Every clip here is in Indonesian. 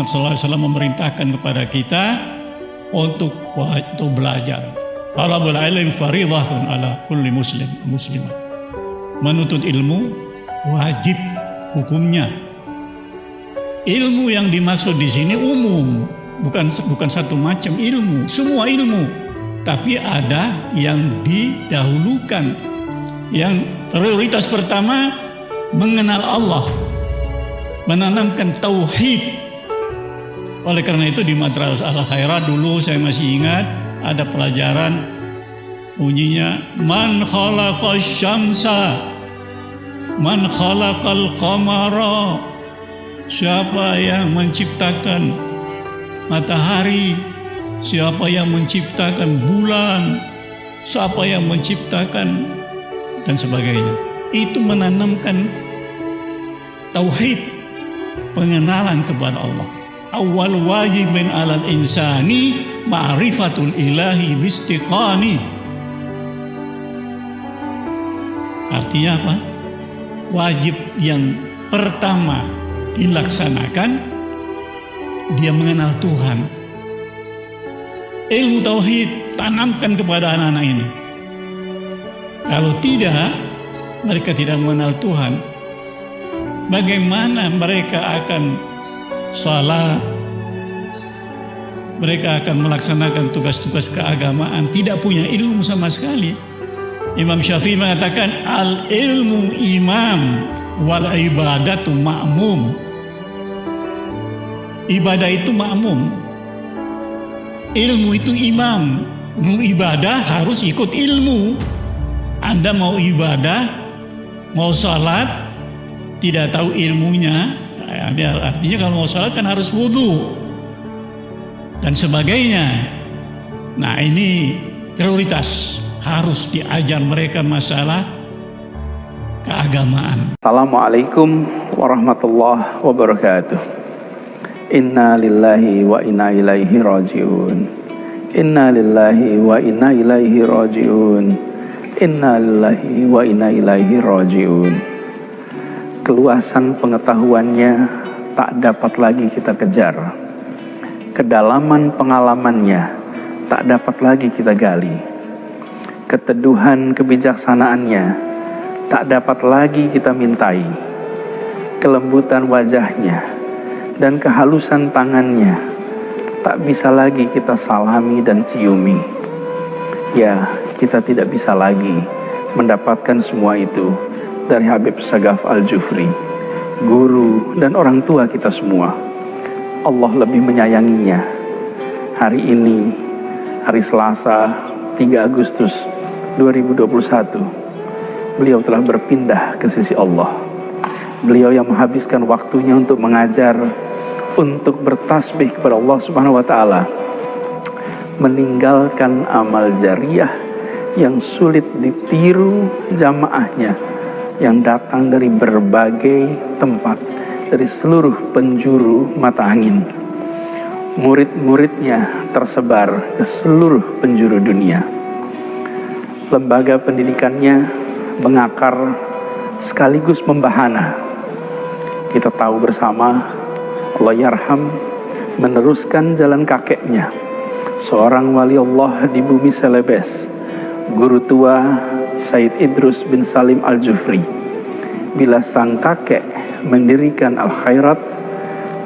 SAW memerintahkan kepada kita untuk belajar. Talabul ilmi fardhatun ala kulli muslim muslimah. Menuntut ilmu wajib hukumnya. Ilmu yang dimaksud di sini umum, bukan satu macam ilmu, semua ilmu. Tapi ada yang didahulukan. Yang prioritas pertama mengenal Allah, menanamkan tauhid. Oleh karena itu di Madrasah Al-Khairat dulu saya masih ingat ada pelajaran bunyinya man khalaqas syamsa man khalaqal qamara, siapa yang menciptakan matahari, siapa yang menciptakan bulan, siapa yang menciptakan dan sebagainya. Itu menanamkan tauhid, pengenalan kepada Allah. Awal wajibin alal insani ma'rifatul ilahi bistiqani. Artinya apa? Wajib yang pertama dilaksanakan, dia mengenal Tuhan. Ilmu tauhid tanamkan kepada anak-anak ini. Kalau tidak, mereka tidak mengenal Tuhan. Bagaimana mereka akan salat, mereka akan melaksanakan tugas-tugas keagamaan, tidak punya ilmu sama sekali. Imam Syafi'i mengatakan al-ilmu imam wal ibadatu ma'mum. Ibadah itu makmum, ilmu itu imam. Mau ibadah harus ikut ilmu. Anda mau ibadah, mau salat, tidak tahu ilmunya, artinya kalau mau salat kan harus wudu dan sebagainya. Nah ini prioritas, harus diajar mereka masalah keagamaan. Assalamualaikum warahmatullahi wabarakatuh. Inna lillahi wa inna ilaihi raji'un. Inna lillahi wa inna ilaihi raji'un. Inna lillahi wa inna ilaihi raji'un. Keluasan pengetahuannya tak dapat lagi kita kejar. Kedalaman pengalamannya tak dapat lagi kita gali. Keteduhan kebijaksanaannya tak dapat lagi kita mintai. Kelembutan wajahnya dan kehalusan tangannya tak bisa lagi kita salami dan ciumi. Ya, kita tidak bisa lagi mendapatkan semua itu dari Habib Sagaf Al-Jufri, guru dan orang tua kita semua. Allah lebih menyayanginya. Hari ini, hari Selasa 3 Agustus 2021, beliau telah berpindah ke sisi Allah. Beliau yang menghabiskan waktunya untuk mengajar, untuk bertasbih kepada Allah Subhanahu wa Ta'ala, meninggalkan amal jariah yang sulit ditiru jamaahnya yang datang dari berbagai tempat, dari seluruh penjuru mata angin. Murid-muridnya tersebar ke seluruh penjuru dunia. Lembaga pendidikannya mengakar sekaligus membahana. Kita tahu bersama, Allah yarham meneruskan jalan kakeknya, seorang wali Allah di bumi Celebes, guru tua Said Idrus bin Salim Al-Jufri. Bila sang kakek mendirikan Al-Khairat,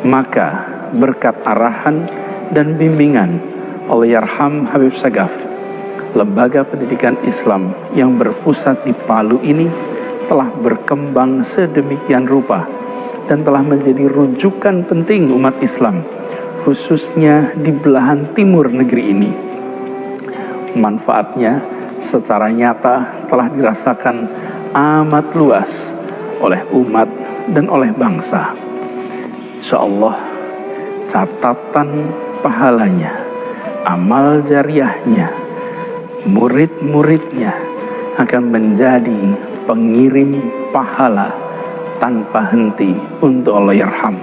maka berkat arahan dan bimbingan Allahyarham Habib Sagaf, lembaga pendidikan Islam yang berpusat di Palu ini telah berkembang sedemikian rupa dan telah menjadi rujukan penting umat Islam, khususnya di belahan timur negeri ini. Manfaatnya secara nyata telah dirasakan amat luas oleh umat dan oleh bangsa. Insyaallah catatan pahalanya, amal jariahnya, murid-muridnya akan menjadi pengirim pahala tanpa henti untuk Allahyarham.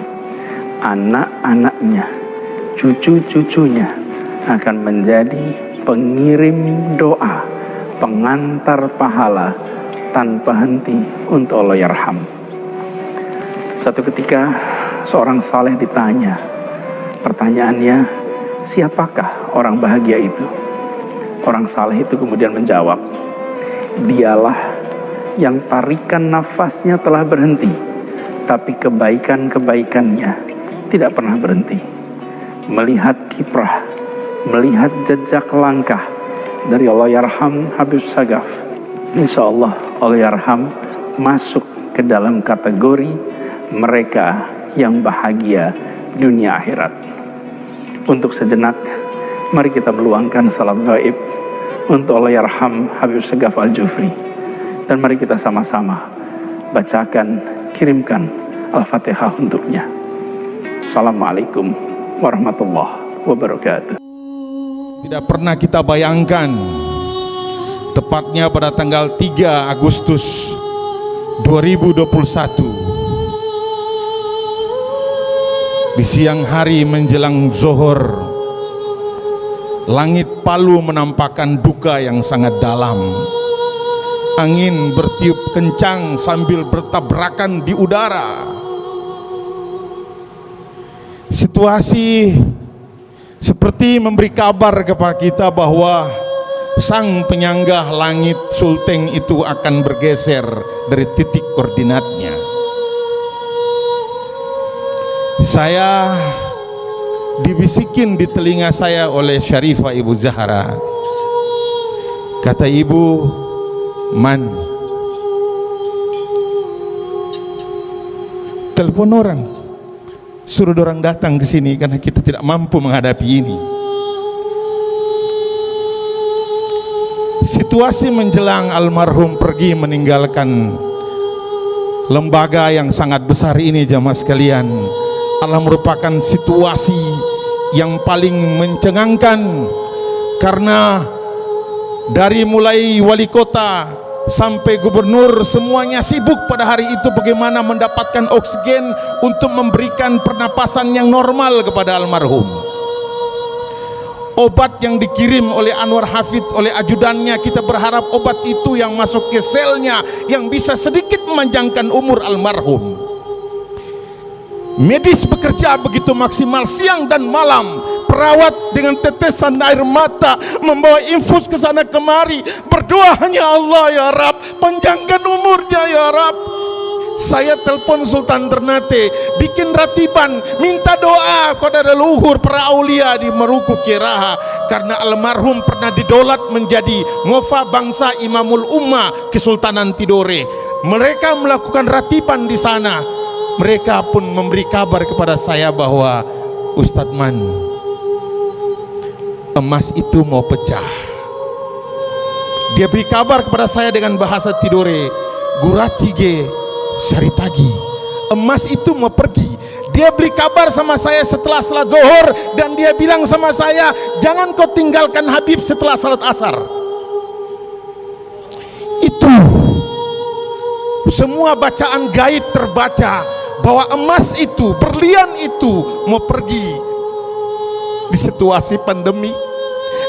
Anak-anaknya, cucu-cucunya akan menjadi pengirim doa, pengantar pahala tanpa henti untuk Allahyarham. Suatu ketika seorang saleh ditanya, Pertanyaannya, siapakah orang bahagia itu? Orang saleh itu kemudian menjawab, dialah yang tarikan nafasnya telah berhenti, tapi kebaikan-kebaikannya tidak pernah berhenti. Melihat kiprah, melihat jejak langkah dari Allahyarham Habib Sagaf, insya Allah Allahyarham masuk ke dalam kategori mereka yang bahagia dunia akhirat. Untuk sejenak, mari kita meluangkan salat gaib untuk Allahyarham Habib Sagaf Al-Jufri, dan mari kita sama-sama bacakan, kirimkan Al-Fatihah untuknya. Assalamualaikum warahmatullahi wabarakatuh. Tidak pernah kita bayangkan, tepatnya pada tanggal 3 Agustus 2021, di siang hari menjelang zuhur, langit Palu menampakkan duka yang sangat dalam. Angin bertiup kencang sambil bertabrakan di udara. Situasi seperti memberi kabar kepada kita bahwa sang penyangga langit Sulteng itu akan bergeser dari titik koordinatnya. Saya dibisikin di telinga saya oleh Syarifah Ibu Zahra. Kata ibu, Man, telepon orang, suruh orang datang ke sini karena kita tidak mampu menghadapi ini. Situasi menjelang almarhum pergi meninggalkan lembaga yang sangat besar ini, jamaah sekalian, adalah merupakan situasi yang paling mencengangkan, karena dari mulai wali kota sampai gubernur semuanya sibuk pada hari itu bagaimana mendapatkan oksigen untuk memberikan pernapasan yang normal kepada almarhum. Obat yang dikirim oleh Anwar Hafid oleh ajudannya, kita berharap obat itu yang masuk ke selnya yang bisa sedikit memanjangkan umur almarhum. Medis bekerja begitu maksimal siang dan malam, perawat dengan tetesan air mata membawa infus ke sana kemari, berdoa hanya Allah, ya Rab, panjangkan umurnya ya Rab. Saya telepon Sultan Ternate, bikin ratiban, minta doa kepada leluhur para aulia di Meruku Kiraha, karena almarhum pernah didolat menjadi ngofa bangsa Imamul Ummah Kesultanan Tidore. Mereka melakukan ratiban di sana. Mereka pun memberi kabar kepada saya bahwa Ustadz Man, emas itu mau pecah. Dia beri kabar kepada saya dengan bahasa Tidore, Guratige Saritagi, emas itu mau pergi. Dia beri kabar sama saya setelah salat zuhur, dan dia bilang sama saya, jangan kau tinggalkan Habib setelah salat asar. Itu semua bacaan gaib terbaca bahwa emas itu, berlian itu mau pergi di situasi pandemi,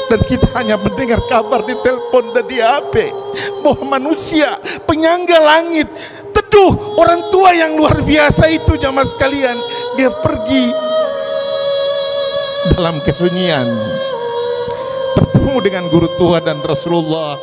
dan kita hanya mendengar kabar di telepon dan di HP bahwa manusia penyangga langit, teduh, orang tua yang luar biasa itu, jamaah sekalian, dia pergi dalam kesunyian bertemu dengan guru tua dan Rasulullah